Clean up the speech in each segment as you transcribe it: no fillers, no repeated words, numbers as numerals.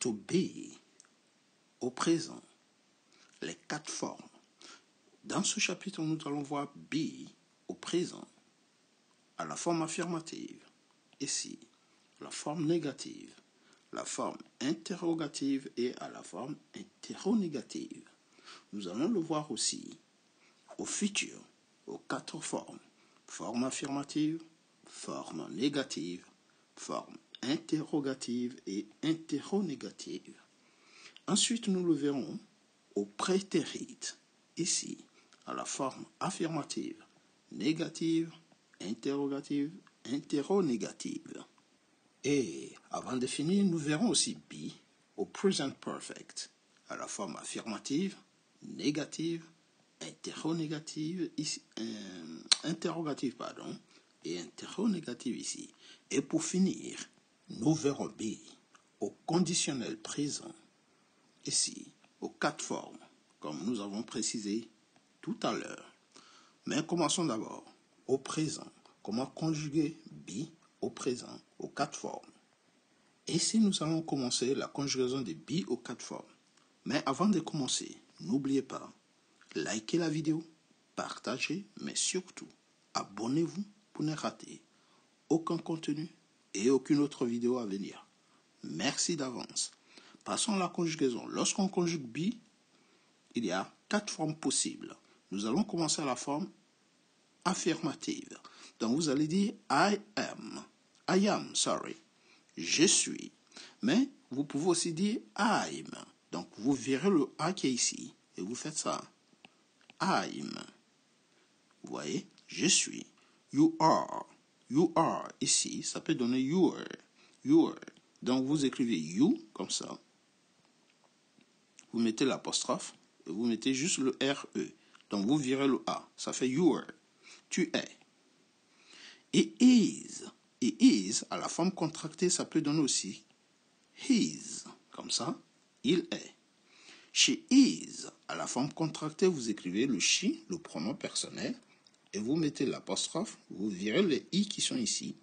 To be, au présent, les 4 formes. Dans ce chapitre, nous allons voir be au présent, à la forme affirmative, ici, la forme négative, la forme interrogative et à la forme interronégative. Nous allons le voir aussi au futur, aux 4 formes, forme affirmative, forme négative, forme interrogative et interronégative. Ensuite, nous le verrons au prétérit, ici, à la forme affirmative, négative, interrogative, interronégative. Et avant de finir, nous verrons aussi be au present perfect, à la forme affirmative, négative, interrogative ici, et interronégative ici. Et pour finir, nous verrons be au conditionnel présent, ici, aux 4 formes, comme nous avons précisé tout à l'heure. Mais commençons d'abord au présent. Comment conjuguer be au présent aux 4 formes. Ici, nous allons commencer la conjugaison de be aux 4 formes. Mais avant de commencer, n'oubliez pas, likez la vidéo, partagez, mais surtout, abonnez-vous pour ne rater aucun contenu et aucune autre vidéo à venir. Merci d'avance. Passons à la conjugaison. Lorsqu'on conjugue be, il y a 4 formes possibles. Nous allons commencer à la forme affirmative. Donc vous allez dire I am, je suis. Mais vous pouvez aussi dire I'm. Donc vous verrez le A qui est ici et vous faites ça. I'm. Vous voyez, je suis. You are ici, ça peut donner your. Donc vous écrivez you comme ça. Vous mettez l'apostrophe et vous mettez juste le RE. Donc vous virez le A, ça fait your. Tu es. Et is, à la forme contractée, ça peut donner aussi his, comme ça, il est. She is, à la forme contractée, vous écrivez le she, le pronom personnel, et vous mettez l'apostrophe, vous virez les i qui sont ici,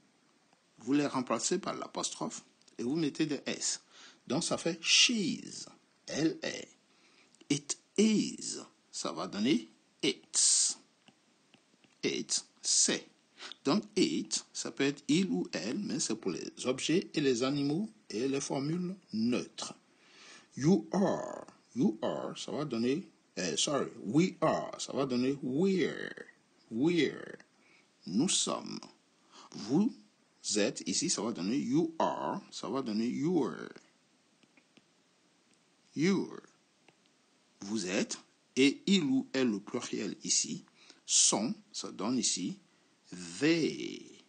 vous les remplacez par l'apostrophe, et vous mettez des s. Donc ça fait she's, elle est. It is, ça va donner it's. It, c'est. Donc, it, ça peut être il ou elle, mais c'est pour les objets et les animaux et les formules neutres. You are, ça va donner, we are, ça va donner we're. Nous sommes. Vous êtes, ici, ça va donner you are, ça va donner your. Vous êtes, et il ou elle, le pluriel ici, sont, ça donne ici, they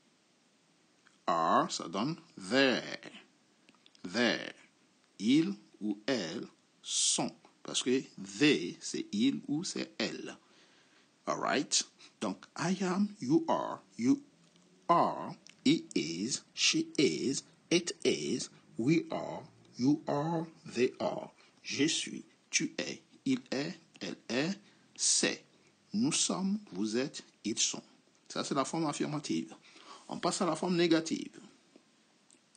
are, ça donne their. Ils ou elles sont. Parce que they, c'est il ou c'est elle. Alright? Donc, I am, you are, he is, she is, it is, we are, you are, they are. Je suis, tu es, il est, elle est, c'est. Nous sommes, vous êtes, ils sont. Ça, c'est la forme affirmative. On passe à la forme négative.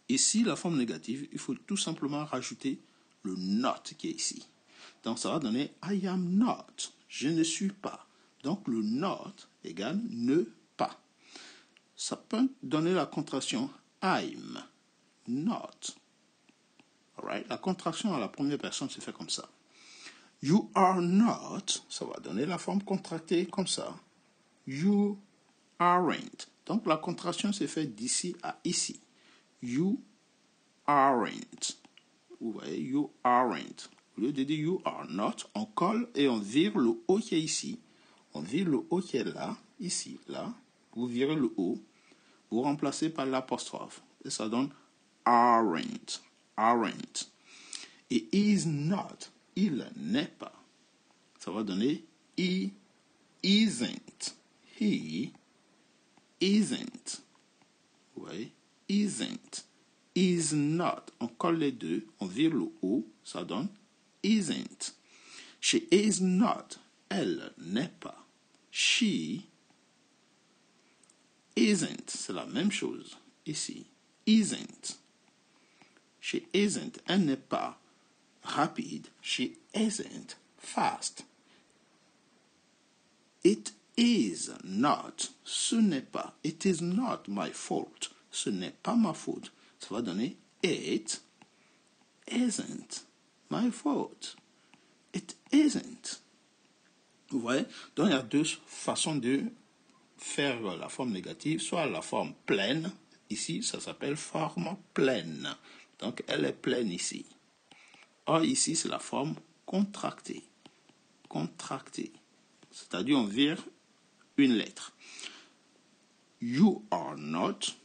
Ici, la forme négative, il faut tout simplement rajouter le not qui est ici. Donc, ça va donner I am not. Je ne suis pas. Donc, le not égale ne pas. Ça peut donner la contraction I'm not. Alright? La contraction à la première personne se fait comme ça. You are not, ça va donner la forme contractée comme ça. You aren't. Donc la contraction se fait d'ici à ici. You aren't. Vous voyez, you aren't. Au lieu de dire you are not, on colle et on vire le O qui est ici. On vire le O qui est là, ici, là. Vous virez le O. Vous remplacez par l'apostrophe. Et ça donne aren't. Et is not. Il n'est pas. Ça va donner he isn't. He isn't. Vous voyez? Isn't. Is not. On colle les deux. On vire le O. Ça donne isn't. She is not. Elle n'est pas. She isn't. C'est la même chose ici. Isn't. She isn't. Elle n'est pas rapide. She isn't fast. It is not. Ce n'est pas. It is not my fault. Ce n'est pas ma faute. Ça va donner it isn't my fault. It isn't. Vous voyez? Donc il y a deux façons de faire la forme négative, soit la forme pleine. Ici, ça s'appelle forme pleine. Donc elle est pleine ici. Or ici, c'est la forme contractée. Contractée. C'est-à-dire, on vire une lettre. You are not.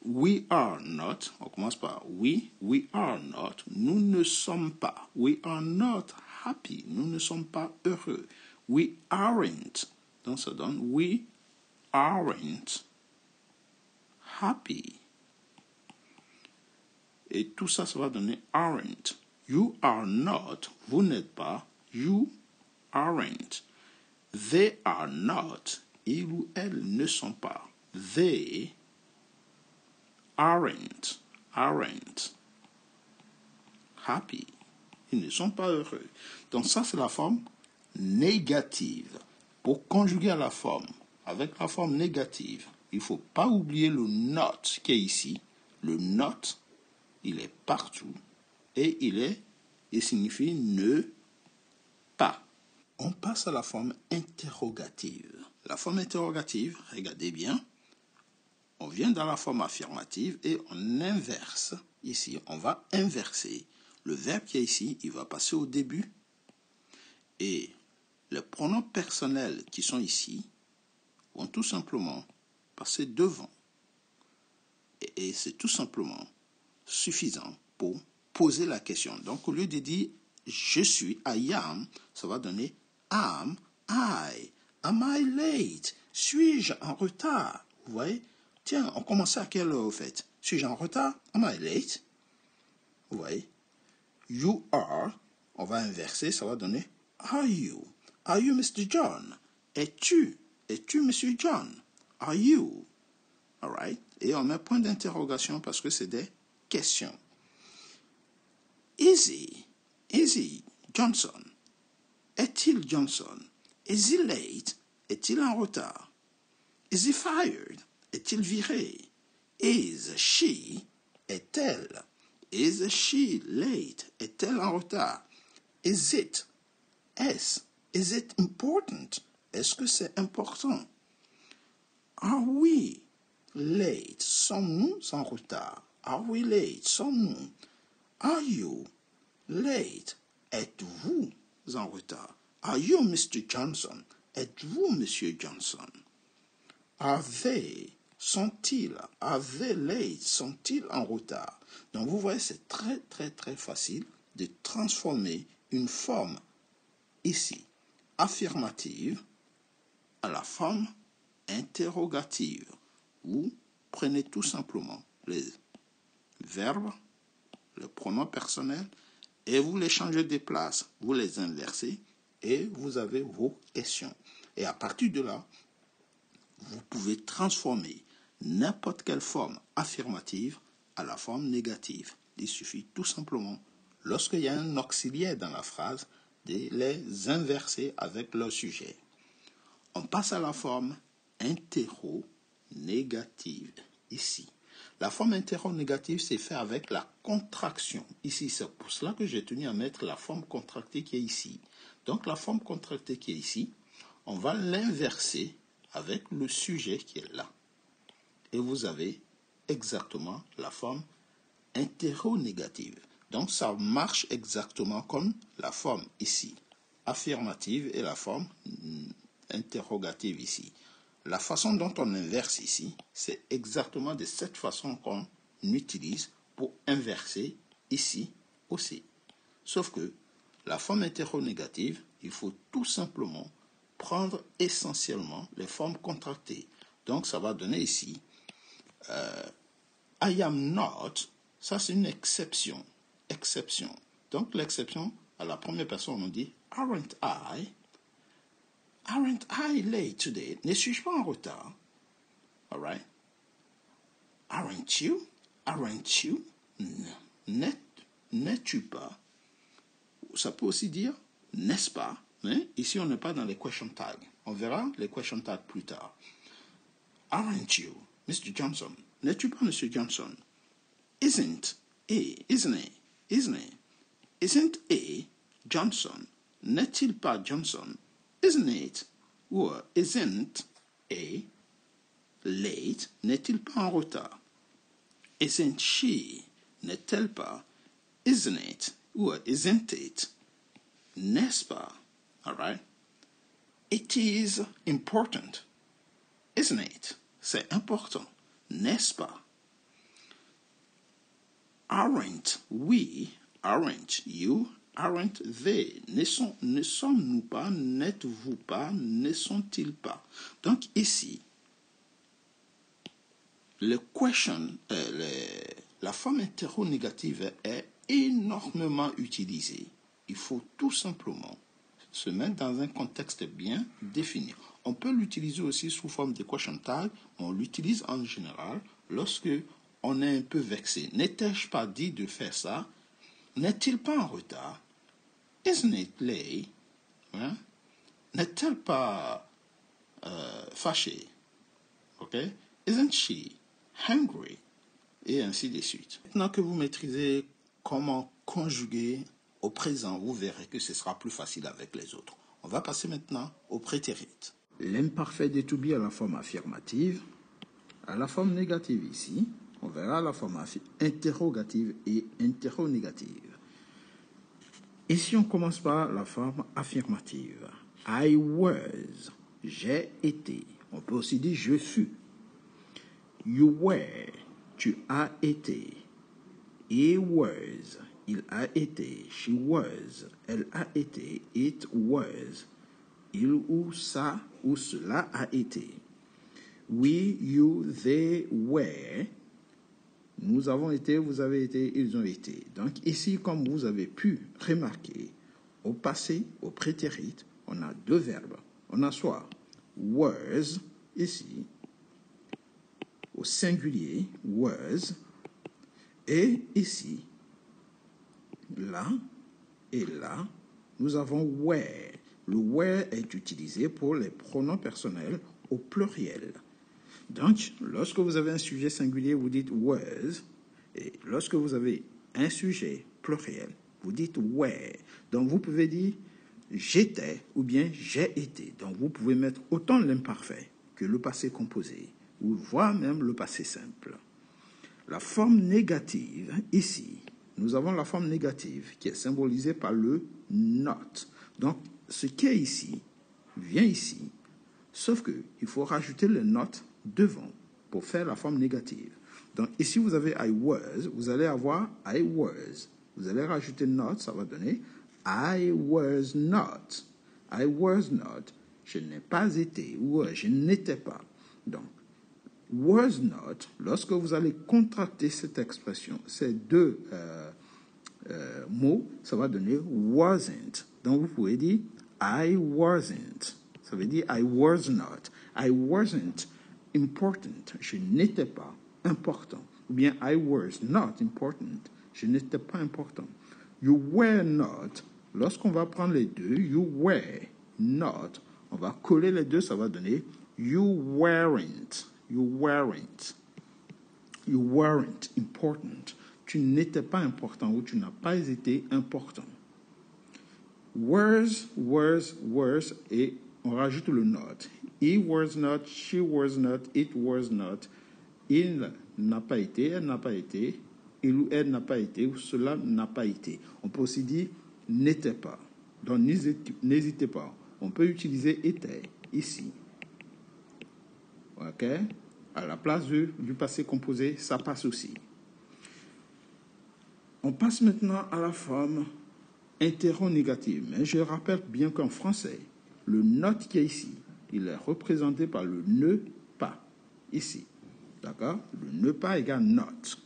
We are not. On commence par we. We are not. Nous ne sommes pas. We are not happy. Nous ne sommes pas heureux. We aren't. Donc ça donne we aren't happy. Et tout ça, ça va donner aren't. You are not. Vous n'êtes pas. You aren't. They are not. Ils ou elles ne sont pas. They aren't happy. Ils ne sont pas heureux. Donc ça, c'est la forme négative. Pour conjuguer à la forme, avec la forme négative, il ne faut pas oublier le not qui est ici. Le not, il est partout et il signifie ne pas. On passe à la forme interrogative. La forme interrogative, regardez bien, on vient dans la forme affirmative et on inverse. Ici, on va inverser. Le verbe qui est ici, il va passer au début. Et les pronoms personnels qui sont ici vont tout simplement passer devant. Et c'est tout simplement suffisant pour poser la question. Donc, au lieu de dire « je suis »,« I am », ça va donner « am I ». « Am I late » ? Suis-je en retard ? Vous voyez ? Tiens, on commençait à quelle heure au fait ? Suis-je en retard ? Am I late ? Vous voyez ? You are, on va inverser, ça va donner are you? Are you Mr. John? Es-tu? Es-tu Monsieur John? Are you? Alright? Et on met point d'interrogation parce que c'est des questions. Is he Johnson? Est-il Johnson? Is he late? Est-il en retard? Is he fired? Est-il viré? Is she? Est-elle? Is she late? Est-elle en retard? Is it? Est-ce? Is it important? Est-ce que c'est important? Are we late? Sommes-nous en retard? Are we late? Sommes-nous? Are you late? Êtes-vous en retard? Are you Mr. Johnson? Êtes-vous Monsieur Johnson? Are they? Sont-ils? Are they late? Sont-ils en retard? Donc vous voyez, c'est très très très facile de transformer une forme ici affirmative à la forme interrogative. Vous prenez tout simplement les verbes, le pronom personnel, et vous les changez de place, vous les inversez, et vous avez vos questions. Et à partir de là, vous pouvez transformer n'importe quelle forme affirmative à la forme négative. Il suffit tout simplement, lorsqu'il y a un auxiliaire dans la phrase, de les inverser avec leur sujet. On passe à la forme interronégative, ici. La forme interronégative, c'est fait avec la contraction. Ici, c'est pour cela que j'ai tenu à mettre la forme contractée qui est ici. Donc, la forme contractée qui est ici, on va l'inverser avec le sujet qui est là. Et vous avez exactement la forme interronégative. Donc, ça marche exactement comme la forme ici, affirmative, et la forme interrogative ici. La façon dont on inverse ici, c'est exactement de cette façon qu'on utilise pour inverser ici aussi. Sauf que la forme interronégative, il faut tout simplement prendre essentiellement les formes contractées. Donc, ça va donner ici I am not. Ça, c'est une exception. Exception. Donc, l'exception, à la première personne, on dit aren't I? Aren't I late today? Ne suis-je pas en retard? All right? Aren't you? Aren't you? N'es-tu pas? Ça peut aussi dire n'est-ce pas? Mais ici, on n'est pas dans les question tags. On verra les question tags plus tard. Aren't you, Mr. Johnson? N'es-tu pas, Mr. Johnson? Isn't isn't a Johnson? N'est-il pas Johnson? Isn't it? Ou isn't a late? N'est-il pas en retard? Isn't she? N'est-elle pas? Isn't it? Ou isn't it? N'est-ce pas? All right? It is important. Isn't it? C'est important. N'est-ce pas? Aren't we? Aren't you? Aren't they? Ne sommes-nous pas? N'êtes-vous pas? Ne sont-ils pas? Donc ici, la forme interrogative est énormément utilisée. Il faut tout simplement se mettre dans un contexte bien défini. On peut l'utiliser aussi sous forme de question tag, mais on l'utilise en général lorsque on est un peu vexé. N'étais-je pas dit de faire ça? N'est-il pas en retard? Isn't it late? Hein? N'est-elle pas fâchée? Okay? Isn't she hungry? Et ainsi de suite. Maintenant que vous maîtrisez comment conjuguer au présent, vous verrez que ce sera plus facile avec les autres. On va passer maintenant au prétérit. L'imparfait de to be à la forme affirmative, à la forme négative ici. On verra la forme interrogative et interronégative. Ici, on commence par la forme affirmative. I was, j'ai été. On peut aussi dire je fus. You were, tu as été. He was, il a été. She was, elle a été. It was, il ou ça ou cela a été. We, you, they were. Nous avons été, vous avez été, ils ont été. Donc ici, comme vous avez pu remarquer, au passé, au prétérit, on a deux verbes. On a soit was, ici, au singulier, was, et ici, là et là, nous avons were. Le were est utilisé pour les pronoms personnels au pluriel. Donc, lorsque vous avez un sujet singulier, vous dites was, et lorsque vous avez un sujet pluriel, vous dites were. Donc, vous pouvez dire j'étais ou bien j'ai été. Donc, vous pouvez mettre autant l'imparfait que le passé composé, ou voire même le passé simple. La forme négative, ici, nous avons la forme négative qui est symbolisée par le not. Donc, ce qui est ici vient ici, sauf qu'il faut rajouter le not devant pour faire la forme négative. Donc ici vous avez I was, vous allez avoir I was. Vous allez rajouter not, ça va donner I was not. I was not. Je n'ai pas été ou je n'étais pas. Donc was not, lorsque vous allez contracter cette expression, ces deux mots, ça va donner wasn't. Donc vous pouvez dire I wasn't. Ça veut dire I was not. I wasn't important. Je n'étais pas important. Ou bien I was not important. Je n'étais pas important. You were not. Lorsqu'on va prendre les deux, you were not. On va coller les deux, ça va donner you weren't. You weren't. You weren't important. Tu n'étais pas important ou tu n'as pas été important. Was, et on rajoute le not. He was not, she was not, it was not. Il n'a pas été, elle n'a pas été, il ou elle n'a pas été, ou cela n'a pas été. On peut aussi dire n'était pas. Donc n'hésitez pas. On peut utiliser était ici. Ok? À la place du passé composé, ça passe aussi. On passe maintenant à la forme interronégative. Mais je rappelle bien qu'en français, le not qui est ici, il est représenté par le ne pas, ici. D'accord? Le ne pas égale not.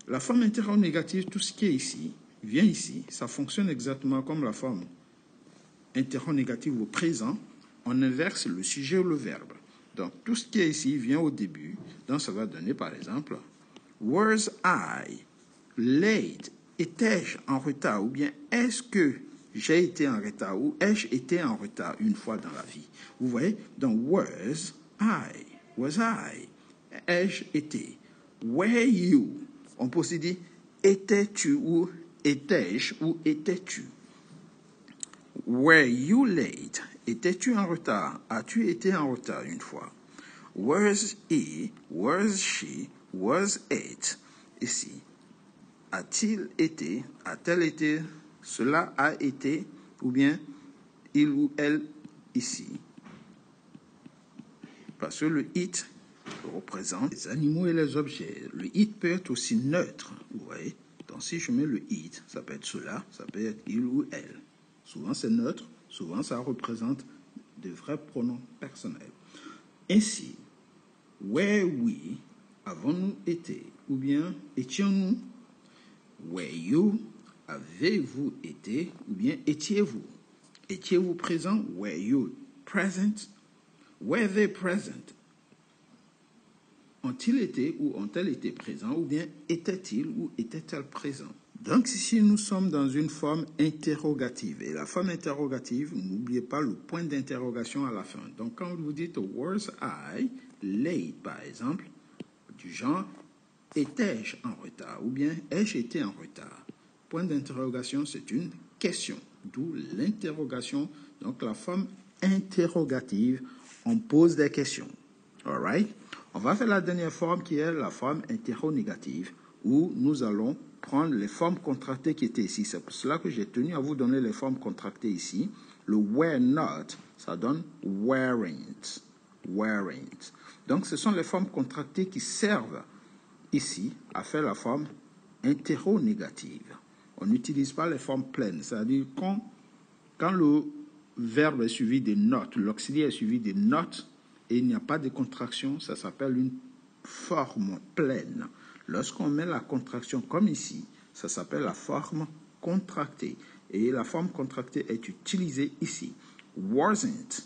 La forme interronégative, tout ce qui est ici, vient ici. Ça fonctionne exactement comme la forme interronégative au présent. On inverse le sujet ou le verbe. Donc, tout ce qui est ici vient au début. Donc, ça va donner, par exemple, was I? late, étais-je en retard, ou bien est-ce que j'ai été en retard, ou ai-je été en retard une fois dans la vie. Vous voyez, donc was I, ai-je été, were you, on peut aussi dire étais-tu ou étais-je ou étais-tu. Were you late, étais-tu en retard, as-tu été en retard une fois. Was he, was she, was it, ici. A-t-il été, a-t-elle été, cela a été, ou bien il ou elle ici. Parce que le it représente les animaux et les objets. Le it peut être aussi neutre, vous voyez. Donc si je mets le it, ça peut être cela, ça peut être il ou elle. Souvent c'est neutre, souvent ça représente de vrais pronoms personnels. Ainsi, were we, avons-nous été, ou bien étions-nous. Were you, avez-vous été, ou bien étiez-vous. Étiez-vous présent? Were you present? Were they present? Ont-ils été ou ont-elles été présents, ou bien étaient-ils ou étaient-elles présents? Donc ici, nous sommes dans une forme interrogative. Et la forme interrogative, n'oubliez pas le point d'interrogation à la fin. Donc quand vous dites « was I late » par exemple, du genre « étais-je en retard » ou bien « ai-je été en retard » Point d'interrogation, c'est une question, d'où l'interrogation. Donc la forme interrogative, on pose des questions. All right? On va faire la dernière forme qui est la forme interrogative, où nous allons prendre les formes contractées qui étaient ici. C'est pour cela que j'ai tenu à vous donner les formes contractées ici. Le were not, ça donne weren't. Weren't. Donc ce sont les formes contractées qui servent ici à faire la forme interrogative. On n'utilise pas les formes pleines, c'est-à-dire quand le verbe est suivi de not, l'auxiliaire est suivi de not, et il n'y a pas de contraction, ça s'appelle une forme pleine. Lorsqu'on met la contraction comme ici, ça s'appelle la forme contractée. Et la forme contractée est utilisée ici. Wasn't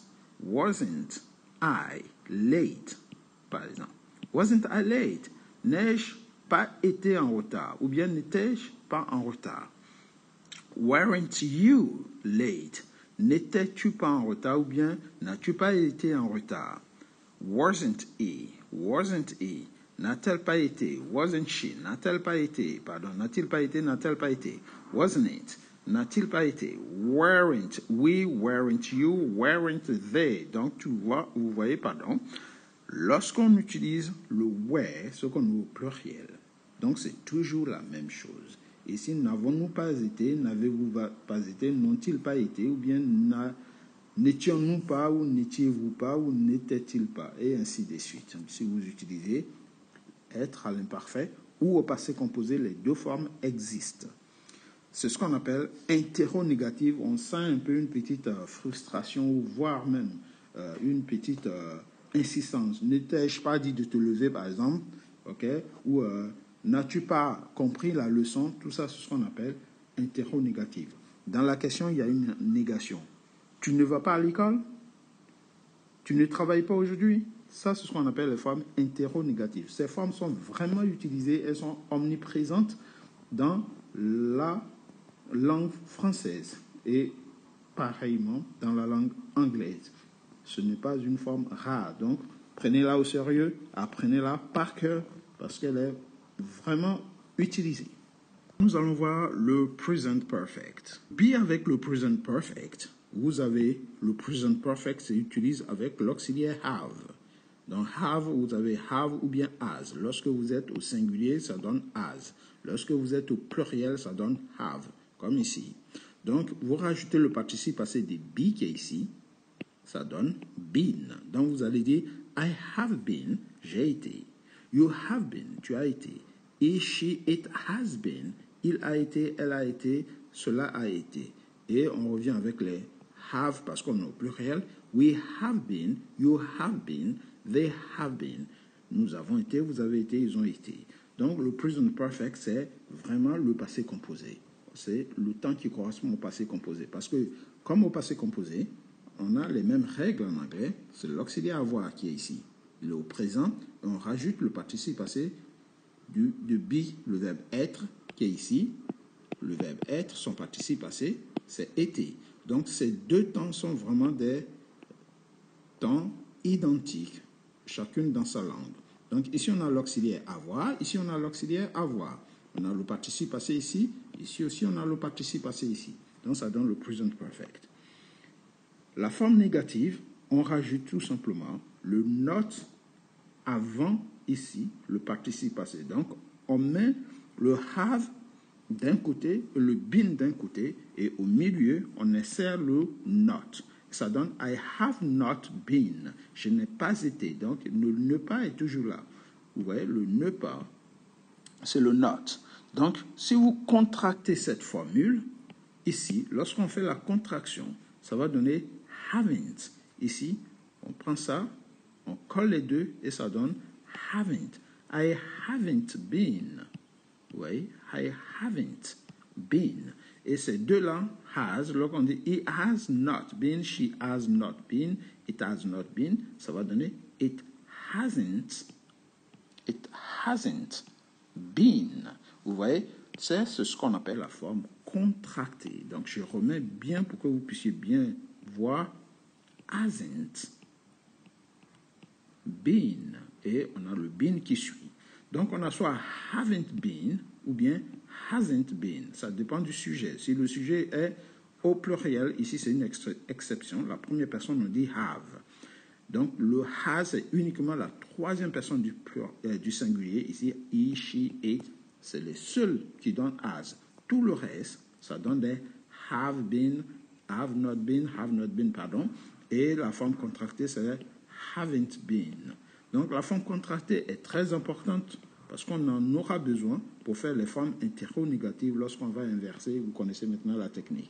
I late, par exemple. Wasn't I late? N'ai-je pas été en retard? Ou bien n'étais-je pas en retard? Weren't you late? N'étais-tu pas en retard? Ou bien n'as-tu pas été en retard? Wasn't he? N'a-t-elle pas été? Wasn't she? N'a-t-elle pas été? Pardon, n'a-t-il pas été? N'a-t-elle pas été? Wasn't it? N'a-t-il pas été? Weren't we? Weren't you? Weren't they? Donc, vous voyez, pardon, lorsqu'on utilise le were, ce qu'on dit au pluriel, donc c'est toujours la même chose. Ici, n'avons-nous pas été? N'avez-vous pas été? N'ont-ils pas été? Ou bien n'étions-nous pas, ou n'étiez-vous pas, ou n'était-il pas, et ainsi de suite. Si vous utilisez être à l'imparfait ou au passé composé, les deux formes existent. C'est ce qu'on appelle interrogative. On sent un peu une petite frustration, ou voire même une petite insistance. N'étais-je pas dit de te lever, par exemple, okay? Ou n'as-tu pas compris la leçon? Tout ça, c'est ce qu'on appelle interrogative. Dans la question, il y a une négation. Tu ne vas pas à l'école? Tu ne travailles pas aujourd'hui? Ça, c'est ce qu'on appelle les formes interrogatives. Ces formes sont vraiment utilisées, elles sont omniprésentes dans la langue française et pareillement dans la langue anglaise. Ce n'est pas une forme rare, donc prenez-la au sérieux, apprenez-la par cœur parce qu'elle est vraiment utilisée. Nous allons voir le present perfect. Be avec le present perfect, vous avez le present perfect s'utilise avec l'auxiliaire have. Dans have, vous avez have ou bien as. Lorsque vous êtes au singulier, ça donne as. Lorsque vous êtes au pluriel, ça donne have, comme ici. Donc, vous rajoutez le participe passé de be qui est ici, ça donne been. Donc, vous allez dire I have been, j'ai été. You have been, tu as été. He, she, it has been, il a été, elle a été, cela a été. Et on revient avec les have parce qu'on est au pluriel. We have been, you have been, they have been. Nous avons été, vous avez été, ils ont été. Donc, le present perfect, c'est vraiment le passé composé. C'est le temps qui correspond au passé composé. Parce que, comme au passé composé, on a les mêmes règles en anglais. C'est l'auxiliaire avoir qui est ici. Il est au présent. Et on rajoute le participe passé de be, le verbe être, qui est ici, le verbe être, son participe passé, c'est été. Donc, ces deux temps sont vraiment des temps identiques, chacune dans sa langue. Donc, ici, on a l'auxiliaire avoir, ici, on a l'auxiliaire avoir. On a le participe passé ici, ici aussi, on a le participe passé ici. Donc, ça donne le present perfect. La forme négative, on rajoute tout simplement le not avant ici, le participe passé. Donc, on met le have d'un côté et le been d'un côté, et au milieu, on insère le not. Ça donne I have not been. Je n'ai pas été. Donc, le ne pas est toujours là. Vous voyez, le ne pas, c'est le not. Donc, si vous contractez cette formule, ici, lorsqu'on fait la contraction, ça va donner haven't. Ici, on prend ça, on colle les deux et ça donne haven't. I haven't been. Vous voyez, I haven't been. Et ces deux-là, has, lorsqu'on dit he has not been, she has not been, it has not been, ça va donner it hasn't been. Vous voyez, c'est ce qu'on appelle la forme contractée. Donc, je remets bien pour que vous puissiez bien voir hasn't been. Et on a le been qui suit. Donc, on a soit haven't been ou bien hasn't been. Ça dépend du sujet. Si le sujet est au pluriel, ici c'est une exception. La première personne on dit have. Donc, le has est uniquement la troisième personne du singulier. Ici, he, she, it. C'est les seuls qui donnent has. Tout le reste, ça donne des have been, have not been, pardon. Et la forme contractée, c'est haven't been. Donc, la forme contractée est très importante parce qu'on en aura besoin pour faire les formes interro-négatives lorsqu'on va inverser. Vous connaissez maintenant la technique.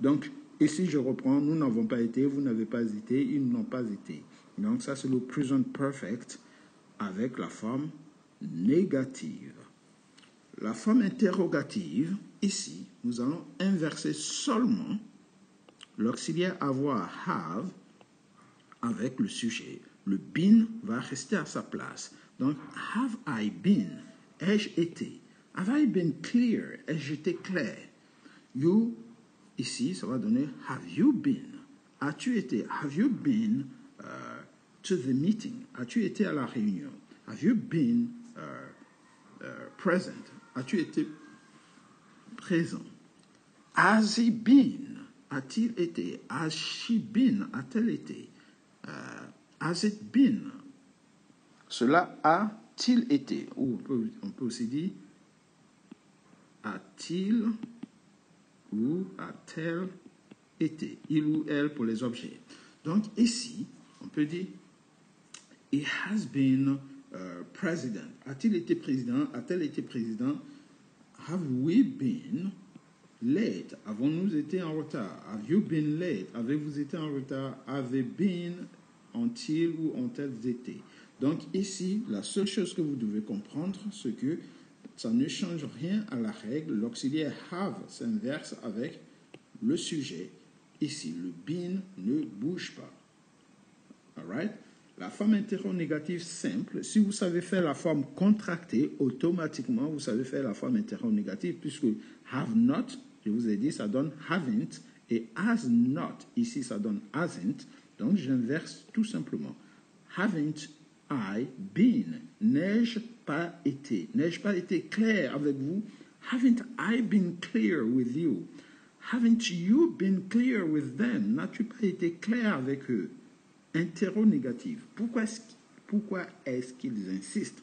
Donc, ici, je reprends. Nous n'avons pas été, vous n'avez pas été, ils n'ont pas été. Donc, ça, c'est le present perfect avec la forme négative. La forme interrogative, ici, nous allons inverser seulement l'auxiliaire avoir, have, avec le sujet. Le been va rester à sa place. Donc, have I been? Ai-je été? Have I been clear? Ai-je été clair? You, ici, ça va donner have you been? As-tu été? Have you been to the meeting? As-tu été à la réunion? Have you been present? As-tu été présent? Has he been? A-t-il été? Has she been? A-t-elle été? Has it been? Cela a-t-il été? Ou on peut aussi dire a-t-il ou a-t-elle été? Il ou elle pour les objets. Donc ici, on peut dire he has been president. A-t-il été président? A-t-elle été président? Have we been late? Avons-nous été en retard? Have you been late? Avez-vous été en retard? Have they been? Ont-ils ou ont-elles été? Donc ici, la seule chose que vous devez comprendre, c'est que ça ne change rien à la règle. L'auxiliaire have s'inverse avec le sujet. Ici, le been ne bouge pas. All right? La forme interrogative simple, si vous savez faire la forme contractée, automatiquement, vous savez faire la forme interrogative, puisque have not, je vous ai dit, ça donne haven't, et has not, ici, ça donne hasn't. Donc, j'inverse tout simplement. Haven't I been? N'ai-je pas été? N'ai-je pas été clair avec vous? Haven't I been clear with you? Haven't you been clear with them? N'as-tu pas été clair avec eux? Interrogative. Pourquoi est-ce qu'ils insistent?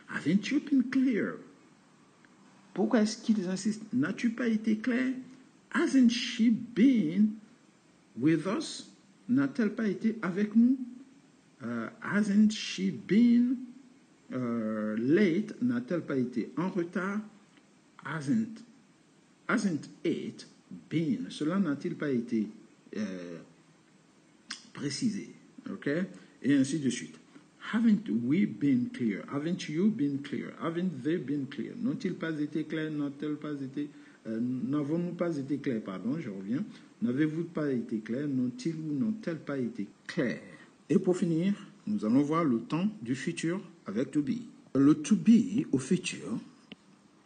Haven't you been clear? Pourquoi est-ce qu'ils insistent? N'as-tu pas été clair? Hasn't she been with us? N'a-t-elle pas été avec nous? Hasn't she been late? N'a-t-elle pas été en retard? Hasn't it been? Cela n'a-t-il pas été précisé? OK? Et ainsi de suite. Haven't we been clear? Haven't you been clear? Haven't they been clear? N'ont-ils pas été clairs? N'ont-elles pas été n'avons-nous pas été clairs? Pardon, je reviens. N'avez-vous pas été clairs? N'ont-ils ou n'ont-elles pas été clairs? Et pour finir, nous allons voir le temps du futur avec to be. Le to be au futur,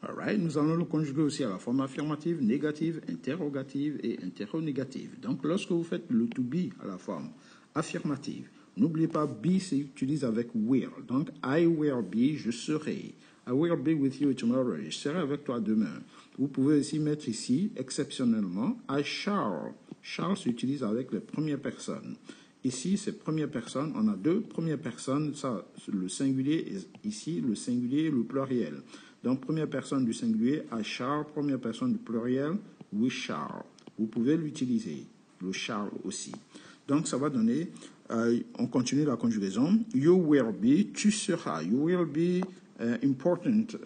Alright, nous allons le conjuguer aussi à la forme affirmative, négative, interrogative et interronégative. Donc, lorsque vous faites le to be à la forme affirmative, n'oubliez pas, be s'utilise avec will. Donc, I will be, je serai. I will be with you tomorrow. Je serai avec toi demain. Vous pouvez aussi mettre ici, exceptionnellement, I shall. Shall s'utilise avec les premières personnes. Ici, c'est première personne. On a deux premières personnes. Ça, le singulier, et ici, le singulier, le pluriel. Donc, première personne du singulier, I shall. Première personne du pluriel, we shall. Vous pouvez l'utiliser, le shall aussi. Donc, ça va donner, on continue la conjugaison. You will be, tu seras. You will be important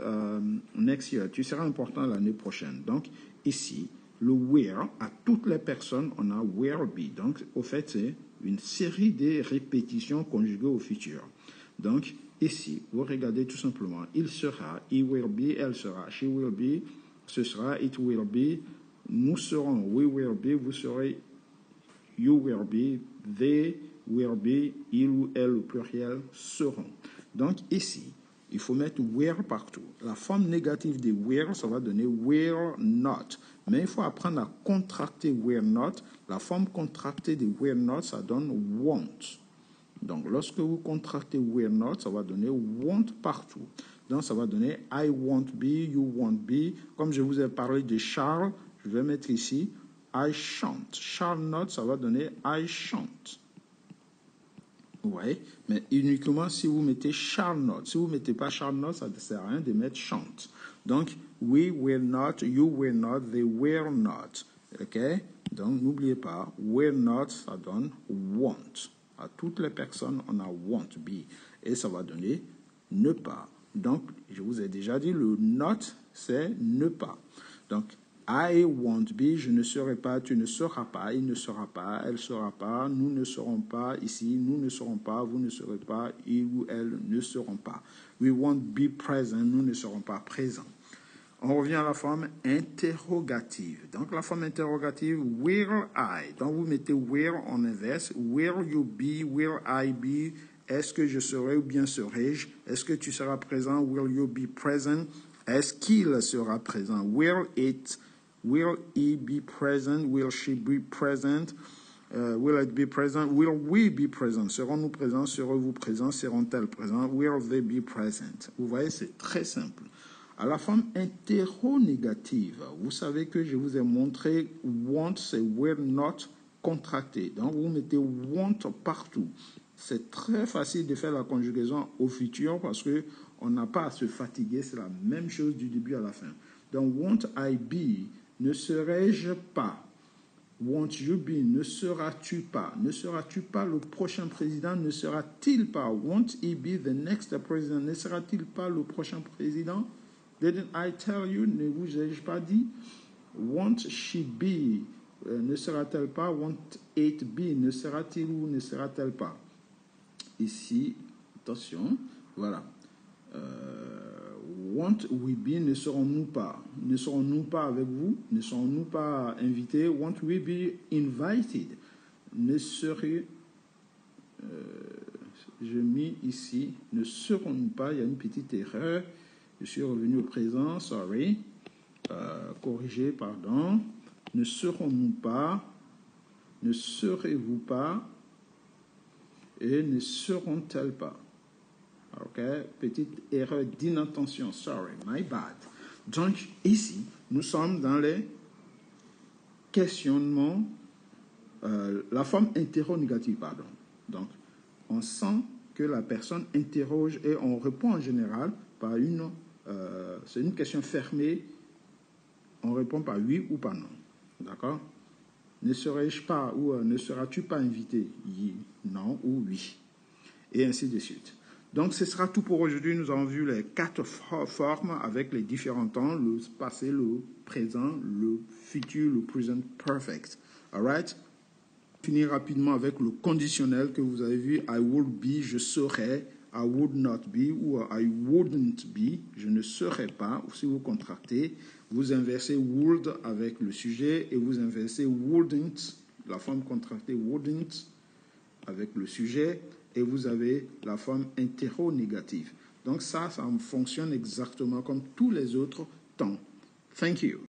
next year. Tu seras important l'année prochaine. Donc, ici, le will, à toutes les personnes, on a will be. Donc, au fait, c'est une série de répétitions conjuguées au futur. Donc, ici, vous regardez tout simplement, il sera, he will be, elle sera, she will be, ce sera, it will be, nous serons, we will be, vous serez, you will be, they will be, il ou elle, au pluriel, seront. Donc, ici, il faut mettre will partout. La forme négative de will, ça va donner will not. Mais il faut apprendre à contracter will not. La forme contractée de will not, ça donne won't. Donc, lorsque vous contractez will not, ça va donner won't partout. Donc, ça va donner I won't be, you won't be. Comme je vous ai parlé de shall, je vais mettre ici I shan't. Shall not, ça va donner I shan't. Oui, mais uniquement si vous mettez shall not. Si vous ne mettez pas shall not, ça ne sert à rien de mettre shan't. Donc, we will not, you will not, they will not. OK? Donc, n'oubliez pas, will not, ça donne won't. À toutes les personnes, on a won't be. Et ça va donner ne pas. Donc, je vous ai déjà dit, le not, c'est ne pas. Donc, I won't be, je ne serai pas, tu ne seras pas, il ne sera pas, elle ne sera pas, nous ne serons pas ici, nous ne serons pas, vous ne serez pas, il ou elle ne seront pas. We won't be present, nous ne serons pas présents. On revient à la forme interrogative. Donc, la forme interrogative, will I. Donc, vous mettez will en inverse. Will you be, will I be. Est-ce que je serai ou bien serai-je? Est-ce que tu seras présent? Will you be present? Est-ce qu'il sera présent? Will he be present? Will she be present? Will it be present? Will we be present? Serons-nous présents? Serez-vous présents? Seront-elles présents? Will they be present? Vous voyez, c'est très simple. À la forme interronégative, vous savez que je vous ai montré want, c'est will not contracté. Donc, vous mettez want partout. C'est très facile de faire la conjugaison au futur parce qu'on n'a pas à se fatiguer. C'est la même chose du début à la fin. Donc, won't I be, ne serai-je pas? Won't you be, ne seras-tu pas? Ne seras-tu pas le prochain président? Ne sera-t-il pas? Won't he be the next president? Ne sera-t-il pas le prochain président? Didn't I tell you? Ne vous ai-je pas dit? Won't she be? Ne sera-t-elle pas? Won't it be? Ne sera-t-il ou ne sera-t-elle pas? Ici, attention, voilà. Won't we be? Ne serons-nous pas? Ne serons-nous pas avec vous? Ne serons-nous pas invités? Won't we be invited? Ne serez... je mis ici, ne serons-nous pas? Il y a une petite erreur. Je suis revenu au présent, sorry. Corrigé, pardon. Ne serons-nous pas? Ne serez-vous pas? Et ne seront-elles pas? Ok, petite erreur d'inattention, sorry, my bad. Donc, ici, nous sommes dans les questionnements, la forme interrogative, pardon. Donc, on sent que la personne interroge et on répond en général par c'est une question fermée, on répond par oui ou par non. D'accord? Ne serais-je pas ou ne seras-tu pas invité? Non ou oui. Et ainsi de suite. Donc, ce sera tout pour aujourd'hui. Nous avons vu les 4 formes avec les différents temps, le passé, le présent, le futur, le present perfect. All right? Finir rapidement avec le conditionnel que vous avez vu. I would be, je serais. I would not be ou I wouldn't be, je ne serais pas. Ou si vous contractez, vous inversez would avec le sujet et vous inversez wouldn't, la forme contractée wouldn't avec le sujet, et vous avez la forme interronégative. Donc ça fonctionne exactement comme tous les autres temps. Thank you.